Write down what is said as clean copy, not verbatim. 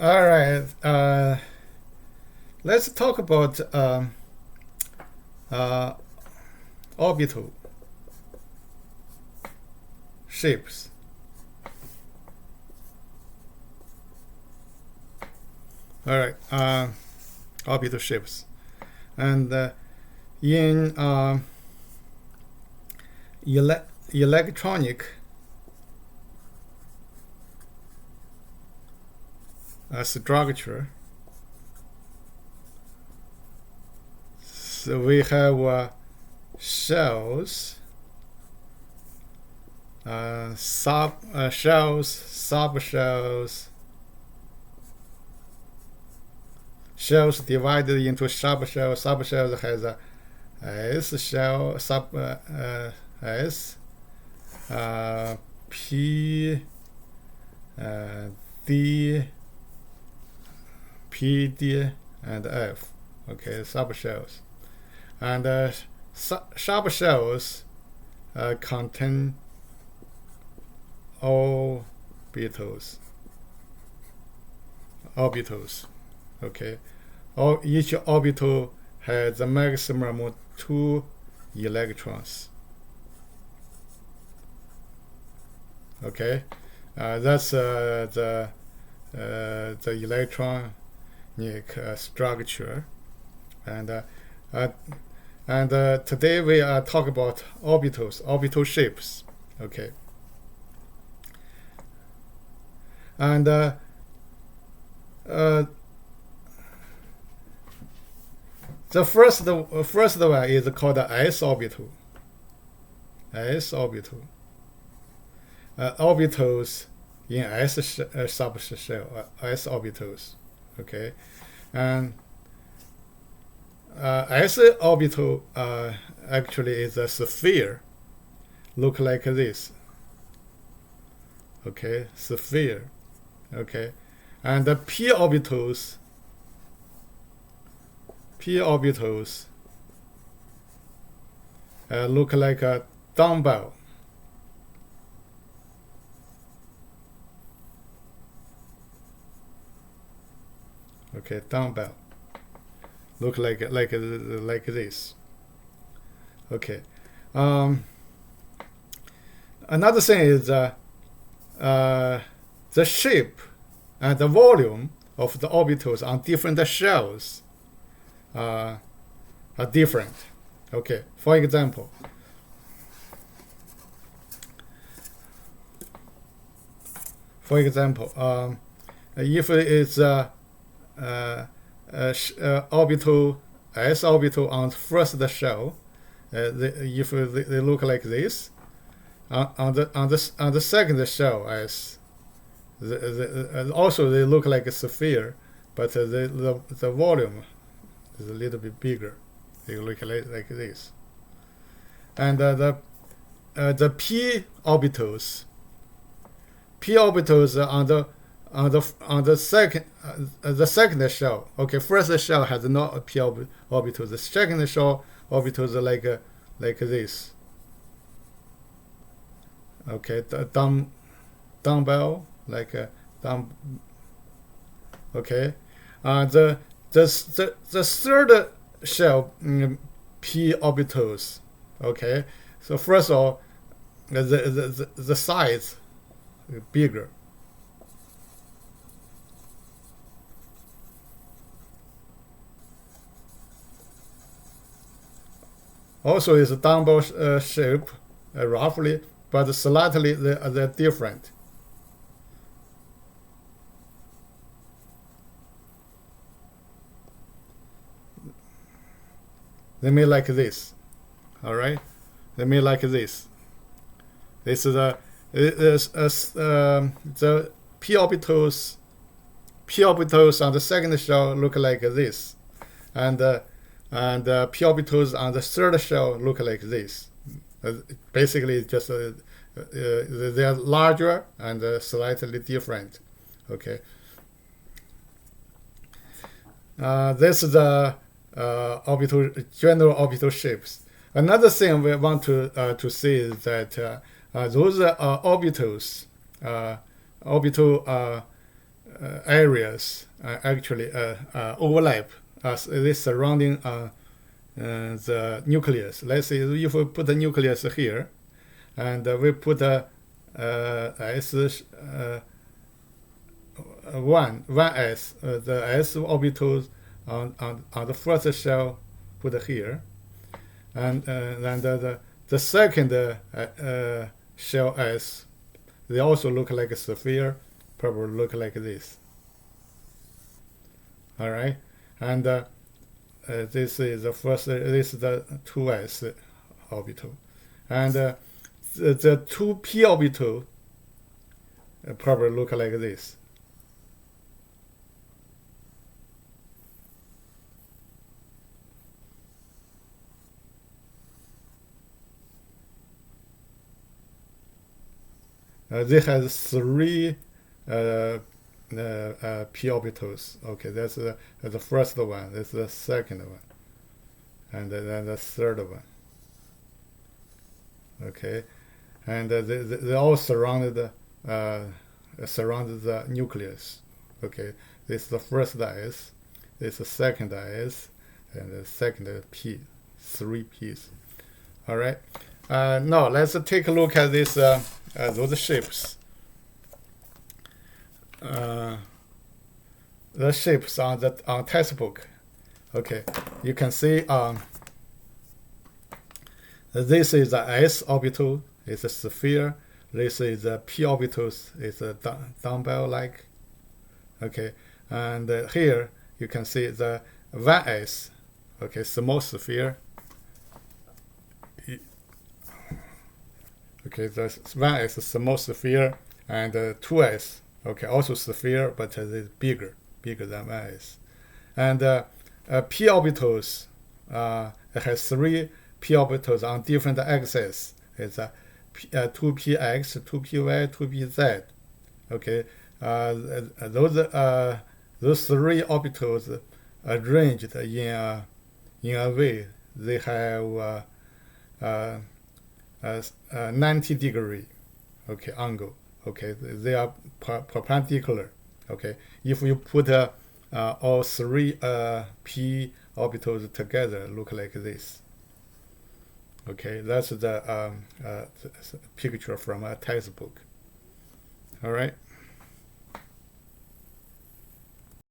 All right. Let's talk about uh, orbital shapes. All right. Orbital shapes, and in electronic structure, so we have shells, shells, subshells, shells divided into subshells. Subshells has a S shell, S, P, D, P, D, and F. Okay, subshells. And subshells contain orbitals. Okay, each orbital has a maximum of 2 electrons. Okay, that's the electronic structure, and today we talk about orbital shapes. Okay, and the first one is called S orbital. S orbital. Orbitals in S subshell, S orbitals. Okay, and S orbital actually is a sphere. Look like this. Okay, sphere. Okay, and the p orbitals look like a dumbbell. Okay, dumbbell. Look like this. Okay. Another thing is the shape and the volume of the orbitals on different shells are different. Okay. For example, if it's orbital S orbital on the first shell, if they look like this, on the second shell S, also they look like a sphere, but the volume is a little bit bigger. They look like this, and the p orbitals on the second shell. Okay, first shell has no p orbital. The second shell orbitals are like this. Okay, the dumbbell, like a dumb. Okay, the third shell, p orbitals. Okay, so first of all, the size bigger. Also, it's a dumbbell shape, roughly, but slightly they're different. They may like this. All right, they may like this. This is the p orbitals. P orbitals on the second shell look like this, and p orbitals on the third shell look like this. Basically, just they are larger and slightly different. Okay. This is the general orbital shapes. Another thing we want to see is that those orbitals, orbital areas actually overlap this surrounding the nucleus. Let's say if we put the nucleus here, and we put a S1s, the s orbitals on the first shell put here, and then the second shell S, they also look like a sphere, probably look like this. All right, and this is the first. This is the 2s orbital, and the 2p orbital probably look like this. This has 3 p orbitals. Okay, that's the first one. That's the second one, and then the third one. Okay, and they all surrounded the nucleus. Okay, this is the first S, this is the second S, and the second P, 3 P's. All right. Now let's take a look at this those shapes. The shapes on the textbook. Okay, you can see this is the s orbital. It's a sphere. This is the p orbitals. It's a dumbbell-like. Okay, and here you can see the 1s. Okay, small sphere. Okay, the 1s is small sphere, and 2s. Okay, also sphere, but it's bigger than 1s. And p orbitals, it has 3 p orbitals on different axes. It's 2px, 2py, 2pz. Okay, those 3 orbitals arranged in a way they have 90-degree, okay, angle. Okay, they are perpendicular. Okay, if you put all 3 p orbitals together, look like this. Okay, that's the picture from a textbook. All right.